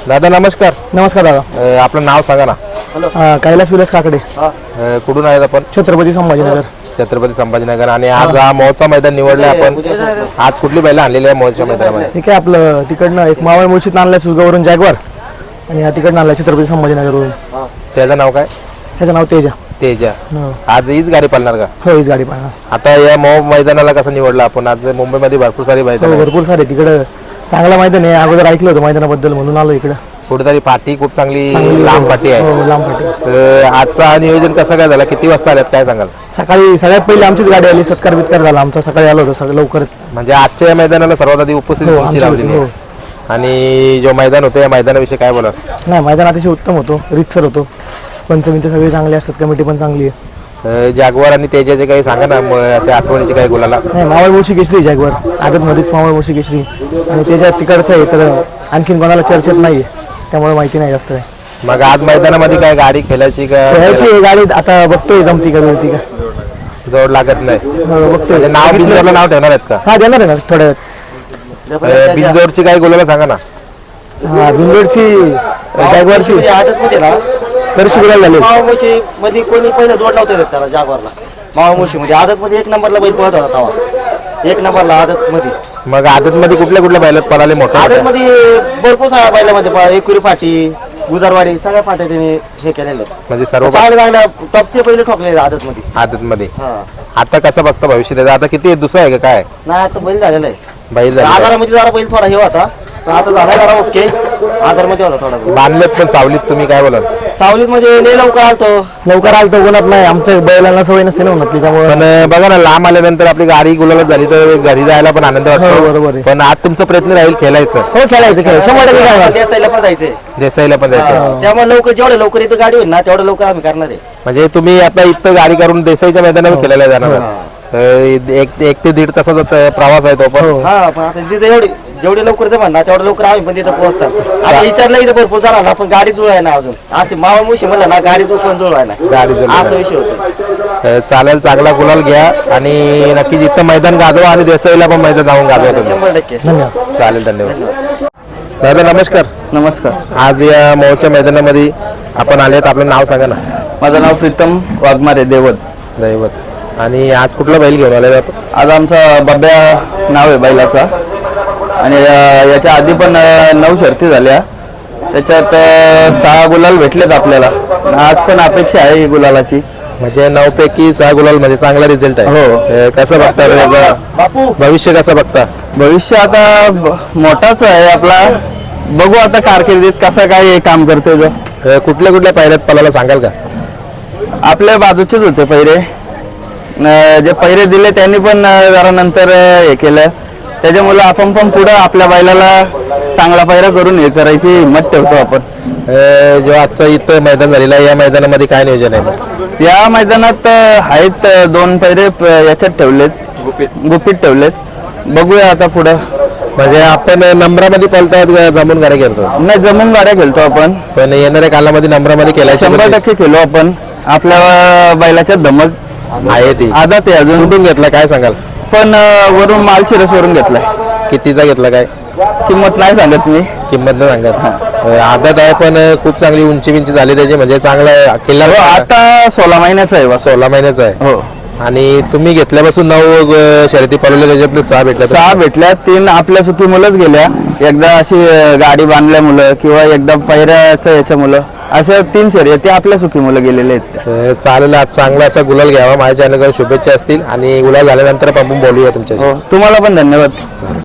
दादा नमस्कार. नमस्कार दादा. आपलं नाव सांगा ना. कैलास विलास काकडे. कुठून आहेत आपण? छत्रपती संभाजीनगर. छत्रपती संभाजीनगर. आणि आज हा मोहचा मैदान निवडलं आपण. आज कुठली बैल आणलेली आहे मोहच्या मैदानामध्ये? ठीक आहे. आपलं तिकडनं एक मावळ मुळशीत आणलाय सुसगावरून जॅगवार, आणि हा तिकडनं आणलाय छत्रपती संभाजीनगरवरून. त्याचं नाव काय? त्याचं नाव तेजा. तेजा. आज हीच गाडी पळणार का? हो, हीच गाडी पाहणार. आता या मोह मैदानाला कसं निवडलं आपण? आज मुंबईमध्ये भरपूर सारी मैदान आहेत. भरपूर सारे तिकडं चांगलं मैदान आहे. अगोदर ऐकलं होतं मैदानाबद्दल म्हणून आलो इकडं. कुठेतरी पाठी खूप चांगली लांब पाठी आहे. हो, लांब पाठी. आजचा नियोजन कसं काय झालं? किती वाजता आल्यात काय सांगाल? सकाळी सगळ्यात पहिली आमचीच गाडी आली. सत्कार बित्कार झाला आमचा. सकाळी आलो होतो सगळं लवकरच. म्हणजे आजच्या या मैदानाला सर्वात आधी उपस्थित तुमची लावलेली आहे. आणि जो मैदान होतं या मैदानाविषयी काय बोला? नाही, मैदान अतिशय उत्तम होतो, रितसर होतो. पंचमीचे सगळे चांगले असतात, कमिटी पण चांगली आहे. जागवार आणि तेजाचे काही सांगा ना असे आठवणीचे काही बोलायला? नाही, मावळ मुळशी केसरी जागवार आदतमध्येच मावळ मुळशी केसरी, आणि त्याच्या तिकडचं आहे तर आणखीन कोणाला चर्चेत नाही आहे, त्यामुळे माहिती नाही जास्त काय. मग आज मैदानामध्ये काय गाडी खेळायची का? खेळायची गाडी आता बघतोय जमती का जुळती का. जोड लागत नाही. बघतोय. नाव बिंजोरला नाव ठेवणार आहेत का? हा, देणार आहे ना थोड्या वेळात. बिंजोरची काही बोलायला सांगा ना. हा, बिंदोडची जागवारची तरीशी गुलाल झाली. मावळमुशी मध्ये कोणी पहिलं जोड लावतोय त्याला जागवारला. मावळमुशी मध्ये आदत मध्ये 1 नंबरला बैल पळत होता तेव्हा. 1 नंबरला आदत मध्ये. मग आदत मध्ये कुठल्या बैलात पळाले मोठे? आदत मध्ये भरपूर साऱ्या बैलामध्ये एकुरी फाटी, गुजरवाडी सगळ्या फाट्या त्यांनी हे केलेले. म्हणजे सर्व चांगल्या टॉपचे पहिले ठोकलेले आदत मध्ये. आदत मध्ये. आता कसं बघता भविष्य त्याचं? आता किती दुसरं आहे का काय? नाही, आता बैल झालेला आहे. बैल झाले आधारामध्ये जरा बैल थोडा हे होता, पण आता झाला जरा ओके. आधारमध्ये होता थोडा बैल. बांधलेत पण सावलीत. तुम्ही काय बोलाल? सावलीत म्हणजे लय लवकर आलतो उन्हात नाही. आमच्या बैलांना सवय नसते ना उन्हातली, त्यामुळे. पण बघा ना, लांब आल्यानंतर आपली गाडी गुलालच झाली तर घरी जायला पण आनंद हो, बरोबर वाटतो. आहे. पण आज तुमचा प्रयत्न राहील खेळायचं. हो, खेळायचं 100% खेळणार. देसाईला पण जायचंय. देसाईला पण जायचं. त्यामुळे लवकर जेवढं लवकर इथं गाडी होईल ना तेवढं लवकर आम्ही करणार आहे. म्हणजे तुम्ही आता इथं गाडी करून देसाईच्या मैदानावर खेळायला जाणार आहात. एक ते 1.5 तासाचा प्रवास आहे तो पण. हा, पण आता जिथे जेवढे लवकर जमा ना तेवढं लवकर आम्ही पण तिथं पोहोचतात. आता विचारलं इथं भरपूर झाला, पण गाडी जुळवाय ना अजून. असे मावळ मुशी म्हणलं ना गाडी पण जुळवाय ना. गाडी जुळवाय. असा विषय होतो. चालेल, चांगला गुलाल घ्या आणि नक्कीच इथं मैदान गाजवा आणि देसाईला पण मैदान जाऊन गाजवा तुम्ही. 100%. धन्यवाद. चालेल, धन्यवाद. दादा नमस्कार. नमस्कार. आज या मोहच्या मैदानामध्ये आपण आलेत. आपलं नाव सांगा ना. माझं नाव प्रीतम वाघमारे, दैवत. आणि आज कुठला बैल घेऊन आले आपण? आज आमचा बब्या नाव आहे बैलाचा, आणि याच्या आधी पण 9 शर्ती झाल्या. त्याच्यात 6 गुलाल भेटलेत आपल्याला. आज पण अपेक्षा आहे ही गुलालाची. म्हणजे 9 पैकी 6 गुलाल, म्हणजे चांगला रिझल्ट आहे. हो. कसं बघता त्याचं भविष्य? कसं बघता भविष्य आता मोठाच आहे आपला. बघू आता कारकिर्दीत कसं काय काम करते जो. कुठल्या पायऱ्यात पळायला सांगाल का? आपल्या बाजूचेच होते पैरे. जे पैरे दिले त्यांनी पण जरा नंतर हे केलं. त्याच्यामुळे आपण पण पुढे आपल्या बैलाला चांगला पैरा करून हे करायची हिंमत ठेवतो आपण. जो आजचं इथं मैदान झालेलं आहे, या मैदानामध्ये काय नियोजन आहे? या मैदानात आहेत 2 पैरे याच्यात ठेवलेत, गुपित ठेवलेत. बघूया आता पुढं. म्हणजे आपण नंबरामध्ये पळतात जमून गाड्या खेळतो? नाही, जमून गाड्या खेळतो आपण. पण येणाऱ्या कालामध्ये नंबरामध्ये केलाय 100% खेळू आपण. आपल्या बैलाच्या धमक आहे ती. आधा ते अजून कुठून घेतला काय सांगाल? पण वरून मालशिरस वरून घेतलाय. कितीचा घेतला काय? किंमत नाही सांगत मी. किंमत नाही सांगत. आदत आहे पण खूप चांगली उंची झाली त्याची, म्हणजे चांगला किल्ला. आता 16 महिन्याचा आहे. 16 महिन्याचा आहे. हो. आणि तुम्ही घेतल्यापासून 9 शर्यती पळवल्या, त्याच्यातले 6 भेटल्या. 6 भेटल्या. 3 आपल्या सुखी मुलंच गेल्या. एकदा अशी गाडी बांधल्या मुलं, किंवा एकदा पैऱ्याचं याच्या मुलं, अशा 3 शर्यती आपल्या सुखी मुलं गेलेले आहेत. चालेल, आज चांगला असा गुलाल घ्यावा. माझ्या चॅनलकडे शुभेच्छा असतील, आणि गुलाल झाल्यानंतर आपण बोलूया तुमच्याशी. तुम्हाला पण धन्यवाद.